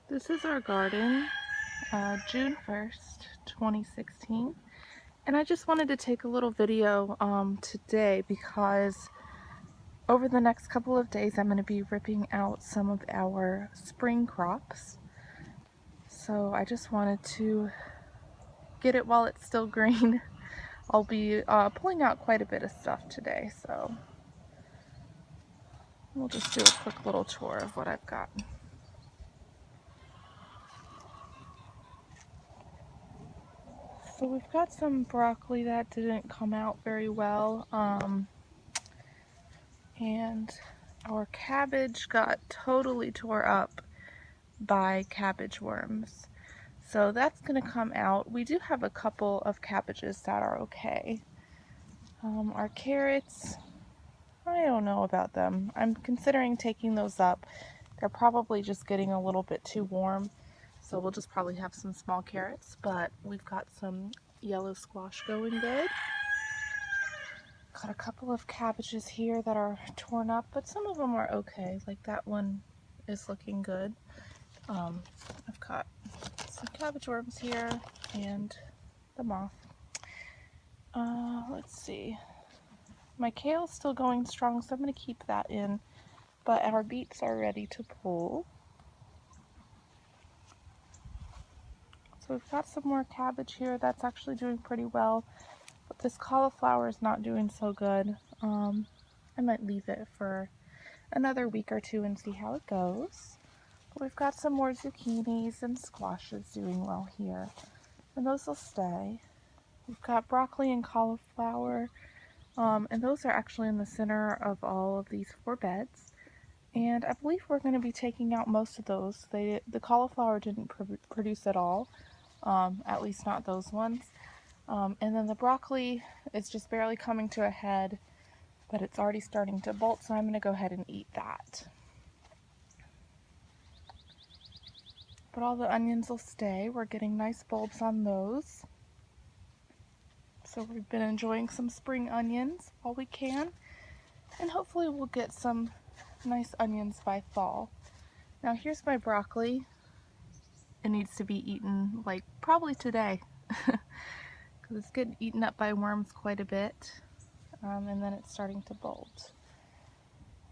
This is our garden, June 1st, 2016. And I just wanted to take a little video today because over the next couple of days I'm going to be ripping out some of our spring crops. So I just wanted to get it while it's still green. I'll be pulling out quite a bit of stuff today, so we'll just do a quick little tour of what I've got. So we've got some broccoli that didn't come out very well, and our cabbage got totally tore up by cabbage worms. So that's going to come out. We do have a couple of cabbages that are okay. Our carrots, I don't know about them. I'm considering taking those up. They're probably just getting a little bit too warm, so we'll just probably have some small carrots, but we've got some yellow squash going good. Got a couple of cabbages here that are torn up, but some of them are okay. Like that one is looking good. I've got some cabbage worms here and the moth. Let's see. My kale's still going strong, so I'm going to keep that in, but our beets are ready to pull. So we've got some more cabbage here that's actually doing pretty well, but this cauliflower is not doing so good. I might leave it for another week or two and see how it goes. But we've got some more zucchinis and squashes doing well here, and those will stay. We've got broccoli and cauliflower, and those are actually in the center of all of these 4 beds. And I believe we're going to be taking out most of those. The cauliflower didn't produce at all, at least not those ones. And then the broccoli is just barely coming to a head, but it's already starting to bolt, so I'm going to go ahead and eat that. But all the onions will stay. We're getting nice bulbs on those. So we've been enjoying some spring onions while we can, and hopefully we'll get some nice onions by fall. Now here's my broccoli. It needs to be eaten like probably today because it's getting eaten up by worms quite a bit, and then it's starting to bolt.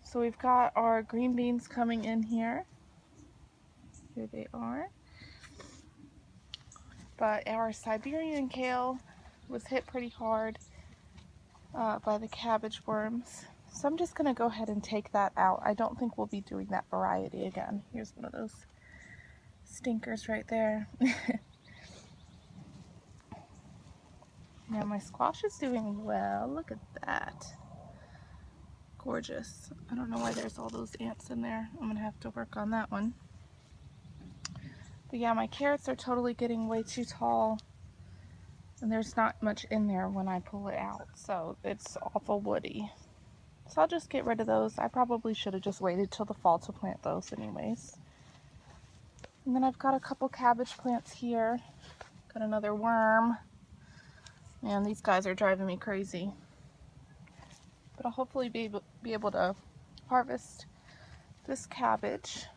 So we've got our green beans coming in here. Here they are. But our Siberian kale was hit pretty hard by the cabbage worms. So I'm just going to go ahead and take that out. I don't think we'll be doing that variety again. Here's one of those stinkers right there. Now my squash is doing well. Look at that. Gorgeous. I don't know why there's all those ants in there. I'm going to have to work on that one. But yeah, my carrots are totally getting way too tall, and there's not much in there when I pull it out, so it's awful woody. So I'll just get rid of those. I probably should have just waited till the fall to plant those anyways. And then I've got a couple cabbage plants here. Got another worm. Man, these guys are driving me crazy. But I'll hopefully be able to harvest this cabbage.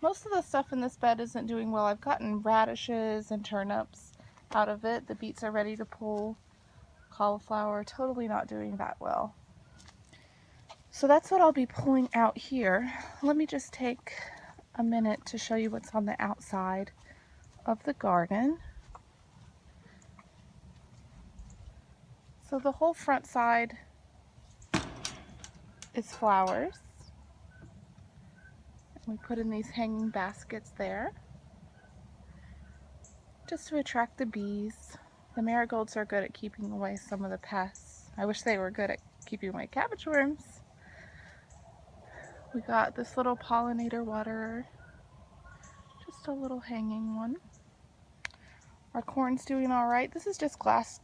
Most of the stuff in this bed isn't doing well. I've gotten radishes and turnips out of it. The beets are ready to pull. Cauliflower, totally not doing that well. So that's what I'll be pulling out here. Let me just take a minute to show you what's on the outside of the garden. So the whole front side is flowers. We put in these hanging baskets there just to attract the bees. The marigolds are good at keeping away some of the pests. I wish they were good at keeping away cabbage worms. We got this little pollinator waterer, just a little hanging one. Our corn's doing all right. This is just glass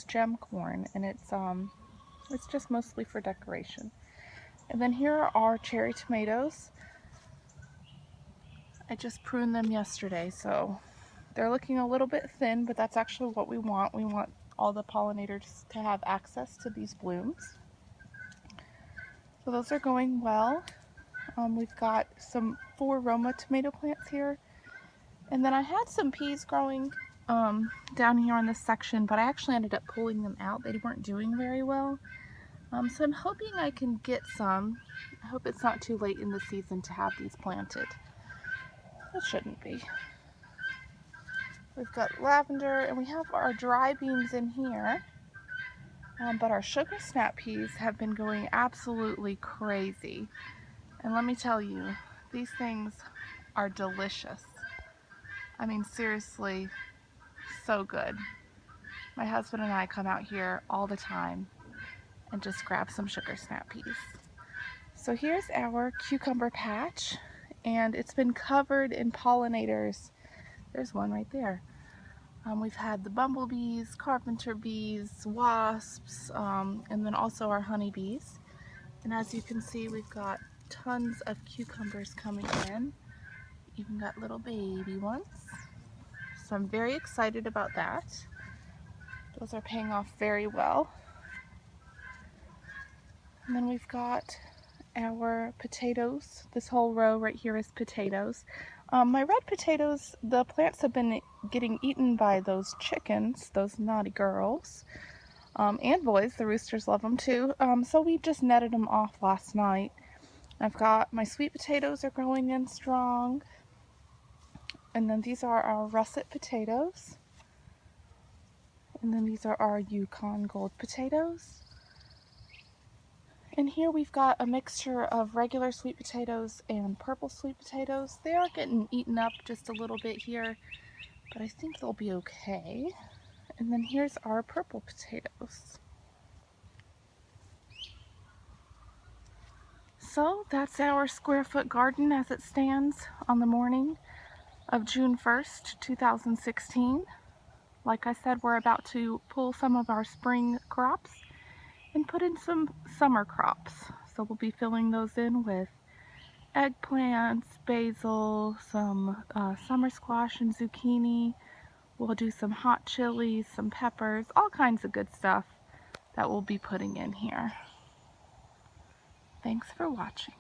gem corn, and it's just mostly for decoration. And then here are our cherry tomatoes. I just pruned them yesterday, so they're looking a little bit thin, but that's actually what we want. We want all the pollinators to have access to these blooms. So those are going well. We've got some 4 Roma tomato plants here. And then I had some peas growing down here on this section, but I actually ended up pulling them out. They weren't doing very well. So I'm hoping I can get some. I hope it's not too late in the season to have these planted. It shouldn't be. We've got lavender, and we have our dry beans in here. But our sugar snap peas have been going absolutely crazy. And let me tell you, these things are delicious. I mean, seriously, so good. My husband and I come out here all the time and just grab some sugar snap peas. So here's our cucumber patch, and it's been covered in pollinators. There's one right there. We've had the bumblebees, carpenter bees, wasps, and then also our honeybees. And as you can see, we've got tons of cucumbers coming in. Even got little baby ones. So I'm very excited about that. Those are paying off very well. And then we've got our potatoes. This whole row right here is potatoes. My red potatoes, the plants have been getting eaten by those chickens, those naughty girls, and boys. The roosters love them too. So we just netted them off last night. I've got my sweet potatoes are growing in strong. And then these are our russet potatoes. And then these are our Yukon Gold potatoes. And here we've got a mixture of regular sweet potatoes and purple sweet potatoes. They are getting eaten up just a little bit here, but I think they'll be okay. And then here's our purple potatoes. So that's our square foot garden as it stands on the morning of June 1st, 2016. Like I said, we're about to pull some of our spring crops and put in some summer crops. So we'll be filling those in with eggplants, basil, some summer squash and zucchini. We'll do some hot chilies, some peppers, all kinds of good stuff that we'll be putting in here. Thanks for watching.